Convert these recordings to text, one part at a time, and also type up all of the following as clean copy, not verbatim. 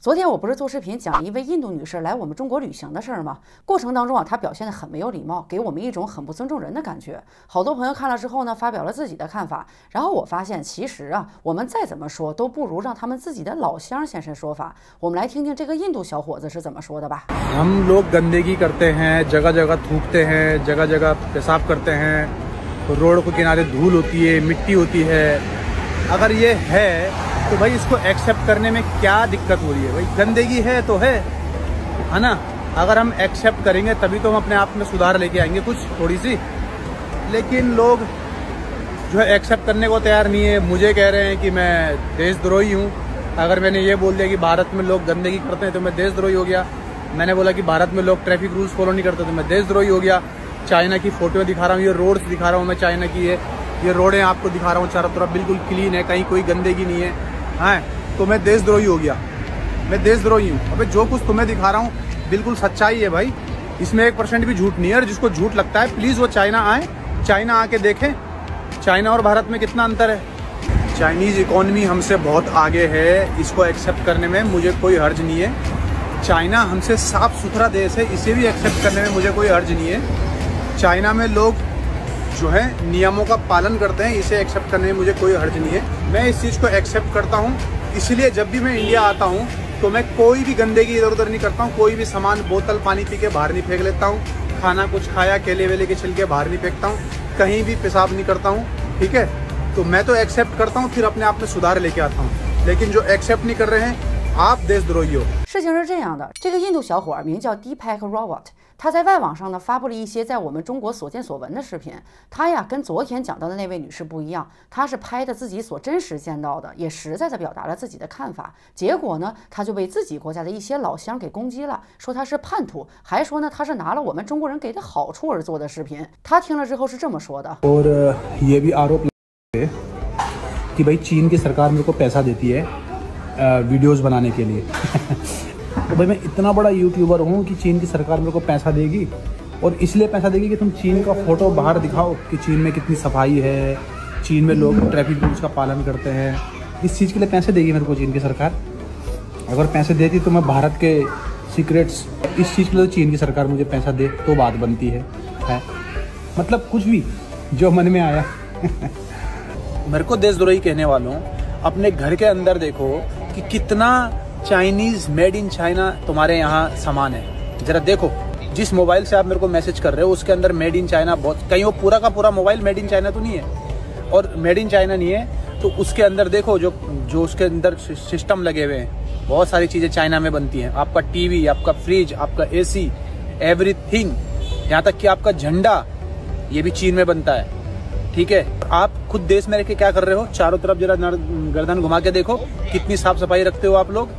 昨天我不是做视频讲一位印度女士来我们中国旅行的事儿吗？过程当中啊，她表现得很没有礼貌，给我们一种很不尊重人的感觉。好多朋友看了之后呢，发表了自己的看法。然后我发现，其实啊，我们再怎么说都不如让他们自己的老乡先生说法。我们来听听这个印度小伙子是怎么说的吧。हम लोग गंदगी करते हैं, जगह जगह थूकते हैं, जगह जगह पेशाब करते हैं, रोड के किनारे धूल होती है, मिट्टी होती है। अगर ये है तो भाई इसको एक्सेप्ट करने में क्या दिक्कत हो रही है? भाई गंदगी है तो है ना। अगर हम एक्सेप्ट करेंगे तभी तो हम अपने आप में सुधार लेके आएंगे कुछ थोड़ी सी। लेकिन लोग जो है एक्सेप्ट करने को तैयार नहीं है। मुझे कह रहे हैं कि मैं देशद्रोही हूँ। अगर मैंने ये बोल दिया कि भारत में लोग गंदगी करते हैं तो मैं देशद्रोही हो गया। मैंने बोला कि भारत में लोग ट्रैफिक रूल्स फॉलो नहीं करते तो मैं देशद्रोही हो गया। चाइना की फोटो दिखा रहा हूँ, ये रोड्स दिखा रहा हूँ मैं चाइना की, ये रोडें आपको दिखा रहा हूँ, चारों तरफ बिल्कुल क्लीन है, कहीं कोई गंदगी नहीं है, हाँ, तो मैं देशद्रोही हो गया। मैं देशद्रोही हूँ। अबे जो कुछ तुम्हें दिखा रहा हूँ बिल्कुल सच्चाई है भाई, इसमें 1% भी झूठ नहीं है। और जिसको झूठ लगता है प्लीज़ वो चाइना आए, चाइना आके देखें चाइना और भारत में कितना अंतर है। चाइनीज़ इकॉनमी हमसे बहुत आगे है, इसको एक्सेप्ट करने में मुझे कोई हर्ज नहीं है। चाइना हमसे साफ सुथरा देश है, इसे भी एक्सेप्ट करने में मुझे कोई हर्ज नहीं है। चाइना में लोग जो है नियमों का पालन करते हैं, इसे एक्सेप्ट करने में मुझे कोई हर्ज नहीं है। मैं इस चीज़ को एक्सेप्ट करता हूँ, इसलिए जब भी मैं इंडिया आता हूँ तो मैं कोई भी गंदगी इधर उधर नहीं करता हूँ। कोई भी सामान, बोतल पानी पी के बाहर नहीं फेंक लेता हूँ, खाना कुछ खाया केले वेले के छिलके बाहर नहीं फेंकता हूँ, कहीं भी पेशाब नहीं करता हूँ, ठीक है। तो मैं तो एक्सेप्ट करता हूँ, फिर अपने आप में सुधार लेके आता हूँ। लेकिन जो एक्सेप्ट नहीं कर रहे हैं आप देशद्रोही हो।事情是这样的，这个印度小伙名叫 Deepak Rawat， 他在外网上呢发布了一些在我们中国所见所闻的视频。他呀跟昨天讲到的那位女士不一样，他是拍的自己所真实见到的，也实在的表达了自己的看法。结果呢，他就被自己国家的一些老乡给攻击了，说他是叛徒，还说呢他是拿了我们中国人给的好处而做的视频。他听了之后是这么说的。और ये भी आरोप है कि भाई चीन की सरकार मेरे को पैसा देती है वीडियोस बनाने के लिए। तो भाई मैं इतना बड़ा यूट्यूबर हूँ कि चीन की सरकार मेरे को पैसा देगी, और इसलिए पैसा देगी कि तुम चीन का फोटो बाहर दिखाओ कि चीन में कितनी सफाई है, चीन में लोग ट्रैफिक रूल्स का पालन करते हैं। इस चीज़ के लिए पैसे देगी मेरे को चीन की सरकार। अगर पैसे देती तो मैं भारत के सीक्रेट्स, इस चीज़ के लिए तो चीन की सरकार मुझे पैसा दे तो बात बनती है। मतलब कुछ भी जो मन में आया। मेरे को देशद्रोही कहने वालों, अपने घर के अंदर देखो कि कितना चाइनीज मेड इन चाइना तुम्हारे यहाँ सामान है। जरा देखो, जिस मोबाइल से आप मेरे को मैसेज कर रहे हो उसके अंदर मेड इन चाइना बहुत, कहीं वो पूरा का पूरा मोबाइल मेड इन चाइना तो नहीं है, और मेड इन चाइना नहीं है तो उसके अंदर देखो जो उसके अंदर सिस्टम लगे हुए हैं, बहुत सारी चीज़ें चाइना में बनती हैं। आपका टीवी, आपका फ्रिज, आपका एसी, एवरीथिंग, यहाँ तक कि आपका झंडा ये भी चीन में बनता है, ठीक है। आप खुद देश में रह के क्या कर रहे हो? चारों तरफ जरा गर्दन घुमा के देखो कितनी साफ सफाई रखते हो आप लोग,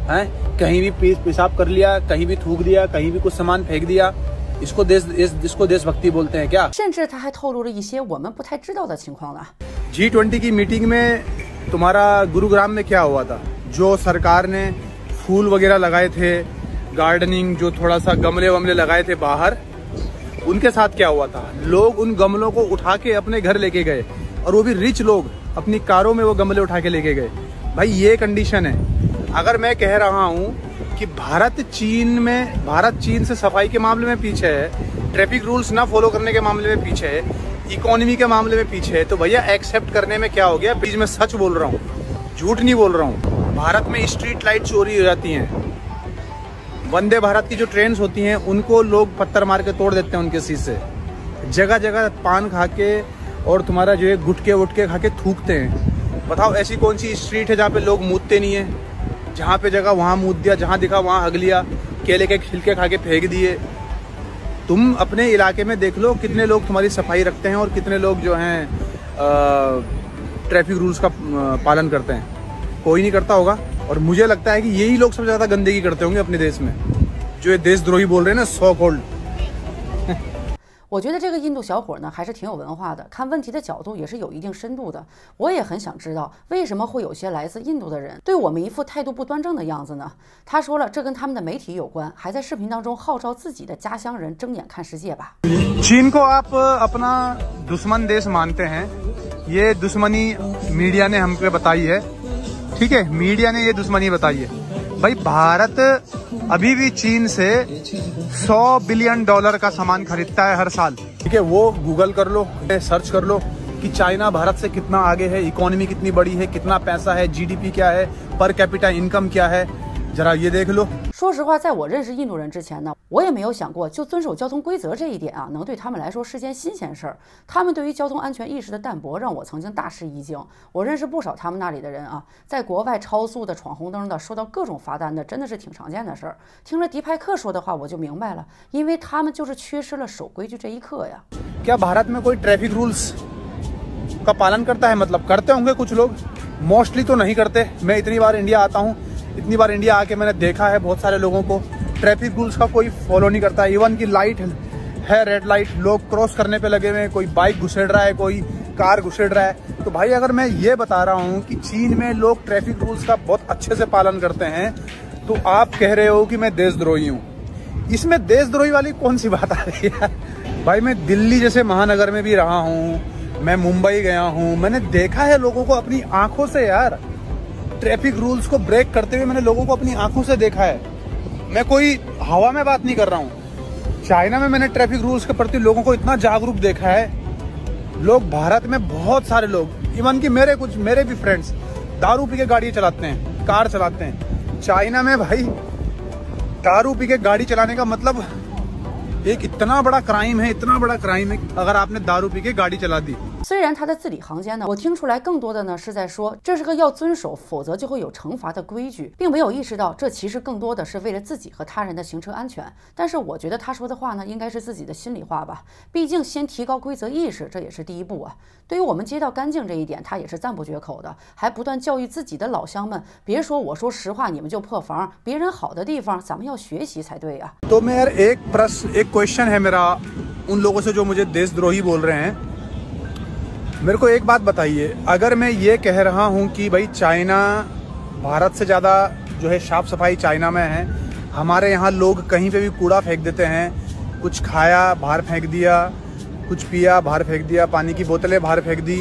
हैं? कहीं भी पेशाब कर लिया, कहीं भी थूक दिया, कहीं भी कुछ सामान फेंक दिया, इसको देशभक्ति बोलते हैं क्या? 甚至他还透露了一些我们不太知道的情况了。G20 की मीटिंग में तुम्हारा गुरुग्राम में क्या हुआ था? जो सरकार ने फूल वगैरह लगाए थे, गार्डनिंग, जो थोड़ा सा गमले वमले लगाए थे बाहर, उनके साथ क्या हुआ था? लोग उन गमलों को उठा के अपने घर लेके गए, और वो भी रिच लोग अपनी कारों में वो गमले उठा के लेके गए। भाई ये कंडीशन है। अगर मैं कह रहा हूँ कि भारत चीन से सफाई के मामले में पीछे है, ट्रैफिक रूल्स ना फॉलो करने के मामले में पीछे है, इकोनॉमी के मामले में पीछे है, तो भैया एक्सेप्ट करने में क्या हो गया? प्लीज मैं सच बोल रहा हूँ, झूठ नहीं बोल रहा हूँ। भारत में स्ट्रीट लाइट चोरी हो जाती हैं, वंदे भारत की जो ट्रेन्स होती हैं उनको लोग पत्थर मार के तोड़ देते हैं उनके शीशे। जगह जगह पान खा के और तुम्हारा जो है गुटके वुटके खा के थूकते हैं। बताओ ऐसी कौन सी स्ट्रीट है जहाँ पे लोग मूतते नहीं हैं? जहाँ पे जगह वहाँ मूत दिया, जहाँ दिखा वहाँ हग लिया, केले के छिलके खा के फेंक दिए। तुम अपने इलाके में देख लो कितने लोग तुम्हारी सफाई रखते हैं और कितने लोग जो हैं ट्रैफिक रूल्स का पालन करते हैं। कोई नहीं करता होगा, और मुझे लगता है कि यही लोग सबसे ज़्यादा गंदगी करते होंगे अपने देश में, जो ये देशद्रोही बोल रहे हैं ना, सो कॉल्ड।我觉得这个印度小伙呢还是挺有文化的，看问题的角度也是有一定深度的。我也很想知道为什么会有些来自印度的人对我们一副态度不端正的样子呢？他说了，这跟他们的媒体有关，还在视频当中号召自己的家乡人睁眼看世界吧。चीन को आप अपना दुश्मन देश मानते हैं, ये दुश्मनी मीडिया ने हमको बताई है, ठीक है, मीडिया ने ये दुश्मनी बताई है। भाई भारत अभी भी चीन से $100 बिलियन का सामान खरीदता है हर साल। ठीक है, वो गूगल कर लो, सर्च कर लो कि चाइना भारत से कितना आगे है, इकोनॉमी कितनी बड़ी है, कितना पैसा है, जीडीपी क्या है, पर कैपिटा इनकम क्या है, जरा ये देख लो।说实话，在我认识印度人之前呢，我也没有想过就遵守交通规则这一点啊，能对他们来说是件新鲜事儿。他们对于交通安全意识的淡薄，让我曾经大吃一惊。我认识不少他们那里的人啊，在国外超速的、闯红灯的、收到各种罚单的，真的是挺常见的事儿。听了迪派克说的话，我就明白了，因为他们就是缺失了守规矩这一课呀。क्या भारत में कोई ट्रैफिक रूल्स का पालन करता है? मतलब करते होंगे कुछ लोग, मोस्टली तो नहीं करते। मैं इतनी बार इंडिया आता हूँ, इतनी बार इंडिया आके मैंने देखा है बहुत सारे लोगों को ट्रैफिक रूल्स का कोई फॉलो नहीं करता है। इवन की लाइट है, रेड लाइट, लोग क्रॉस करने पे लगे हुए हैं, कोई बाइक घुसेड़ रहा है, कोई कार घुसेड़ रहा है। तो भाई अगर मैं ये बता रहा हूँ कि चीन में लोग ट्रैफिक रूल्स का बहुत अच्छे से पालन करते हैं, तो आप कह रहे हो कि मैं देशद्रोही हूँ। इसमें देशद्रोही वाली कौन सी बात आ रही है? भाई मैं दिल्ली जैसे महानगर में भी रहा हूँ, मैं मुंबई गया हूँ, मैंने देखा है लोगों को अपनी आंखों से, यार ट्रैफिक रूल्स को ब्रेक करते हुए मैंने लोगों को अपनी आंखों से देखा है। मैं कोई हवा में बात नहीं कर रहा हूँ। चाइना में मैंने ट्रैफिक रूल्स के प्रति लोगों को इतना जागरूक देखा है। लोग भारत में बहुत सारे लोग, इवन कि मेरे भी फ्रेंड्स दारू पी के गाड़ी चलाते हैं, कार चलाते हैं। चाइना में भाई दारू पी के गाड़ी चलाने का मतलब एक इतना बड़ा क्राइम है, इतना बड़ा क्राइम है अगर आपने दारू पी के गाड़ी चला दी। 虽然他的字里行间呢，我听出来更多的呢是在说这是个要遵守，否则就会有惩罚的规矩，并没有意识到这其实更多的是为了自己和他人的行车安全。但是我觉得他说的话呢，应该是自己的心里话吧。毕竟先提高规则意识，这也是第一步啊。对于我们街道干净这一点，他也是赞不绝口的，还不断教育自己的老乡们，别说我说实话你们就破防，别人好的地方咱们要学习才对呀。तो मैं यार एक क्वेश्चन है मेरा उन लोगों से जो मुझे देशद्रोही बोल रहे हैं। मेरे को एक बात बताइए, अगर मैं ये कह रहा हूँ कि भाई चाइना भारत से ज़्यादा जो है साफ सफाई चाइना में है, हमारे यहाँ लोग कहीं पे भी कूड़ा फेंक देते हैं, कुछ खाया बाहर फेंक दिया, कुछ पिया बाहर फेंक दिया, पानी की बोतलें बाहर फेंक दी,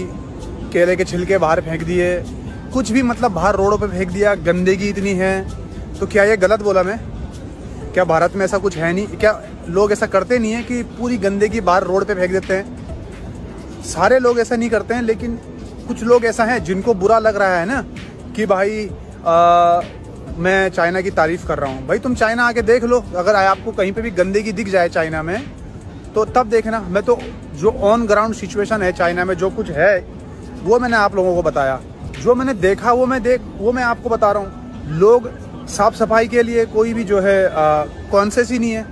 केले के छिलके बाहर फेंक दिए, कुछ भी मतलब बाहर रोडों पे फेंक दिया, गंदगी इतनी है, तो क्या ये गलत बोला मैं? क्या भारत में ऐसा कुछ है नहीं? क्या लोग ऐसा करते नहीं है कि पूरी गंदगी बाहर रोड पे फेंक देते हैं? सारे लोग ऐसा नहीं करते हैं, लेकिन कुछ लोग ऐसा हैं जिनको बुरा लग रहा है ना कि भाई मैं चाइना की तारीफ कर रहा हूँ। भाई तुम चाइना आके देख लो, अगर आपको कहीं पे भी गंदगी दिख जाए चाइना में तो तब देखना। मैं तो जो ऑन ग्राउंड सिचुएशन है चाइना में, जो कुछ है वो मैंने आप लोगों को बताया, जो मैंने देखा वो मैं आपको बता रहा हूँ। लोग साफ सफाई के लिए कोई भी जो है कॉन्शियस ही नहीं है।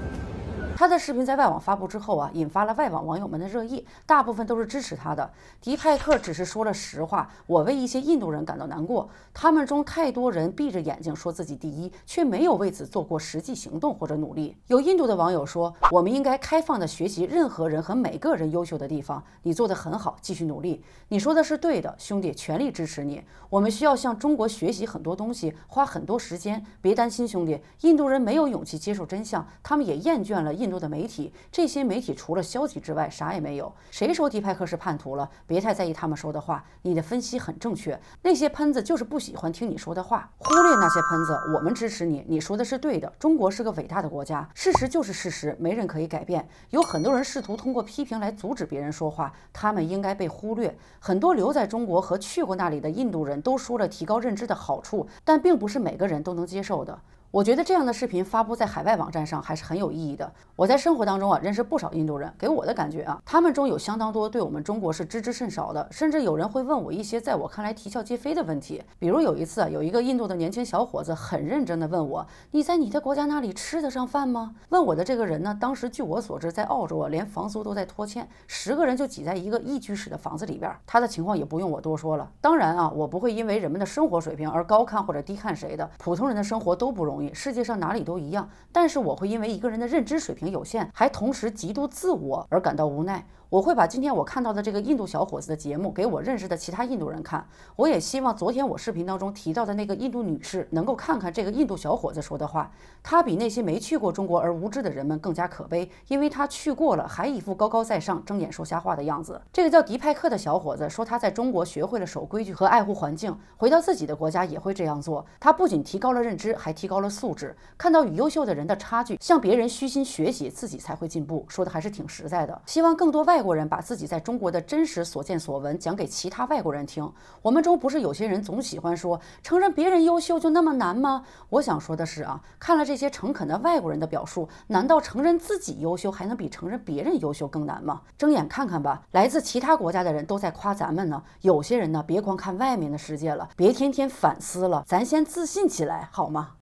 他的视频在外网发布之后啊，引发了外网网友们的热议，大部分都是支持他的。迪派克只是说了实话，我为一些印度人感到难过，他们中太多人闭着眼睛说自己第一，却没有为此做过实际行动或者努力。有印度的网友说，我们应该开放的学习任何人和每个人优秀的地方，你做得很好，继续努力。你说的是对的，兄弟，全力支持你。我们需要向中国学习很多东西，花很多时间。别担心，兄弟，印度人没有勇气接受真相，他们也厌倦了印度的媒体，这些媒体除了消极之外啥也没有。谁说迪派克是叛徒了？别太在意他们说的话，你的分析很正确。那些喷子就是不喜欢听你说的话，忽略那些喷子，我们支持你，你说的是对的。中国是个伟大的国家，事实就是事实，没人可以改变。有很多人试图通过批评来阻止别人说话，他们应该被忽略。很多留在中国和去过那里的印度人都说了提高认知的好处，但并不是每个人都能接受的。我觉得这样的视频发布在海外网站上还是很有意义的。我在生活当中啊认识不少印度人，给我的感觉啊，他们中有相当多对我们中国是知之甚少的，甚至有人会问我一些在我看来啼笑皆非的问题。比如有一次啊，有一个印度的年轻小伙子很认真地问我：“你在你的国家那里吃得上饭吗？”问我的这个人呢，当时据我所知，在澳洲啊，连房租都在拖欠，10个人就挤在一个一居室的房子里边。他的情况也不用我多说了。当然啊，我不会因为人们的生活水平而高看或者低看谁的，普通人的生活都不容易，世界上哪里都一样。但是我会因为一个人的认知水平有限，还同时极度自我而感到无奈。我会把今天我看到的这个印度小伙子的节目给我认识的其他印度人看。我也希望昨天我视频当中提到的那个印度女士能够看看这个印度小伙子说的话。他比那些没去过中国而无知的人们更加可悲，因为他去过了，还一副高高在上、睁眼说瞎话的样子。这个叫迪派克的小伙子说，他在中国学会了守规矩和爱护环境，回到自己的国家也会这样做。他不仅提高了认知，还提高了素质。看到与优秀的人的差距，向别人虚心学习，自己才会进步。说的还是挺实在的。希望更多外国人把自己在中国的真实所见所闻讲给其他外国人听。我们中不是有些人总喜欢说承认别人优秀就那么难吗？我想说的是啊，看了这些诚恳的外国人的表述，难道承认自己优秀还能比承认别人优秀更难吗？睁眼看看吧，来自其他国家的人都在夸咱们呢。有些人呢，别光看外面的世界了，别天天反思了，咱先自信起来好吗？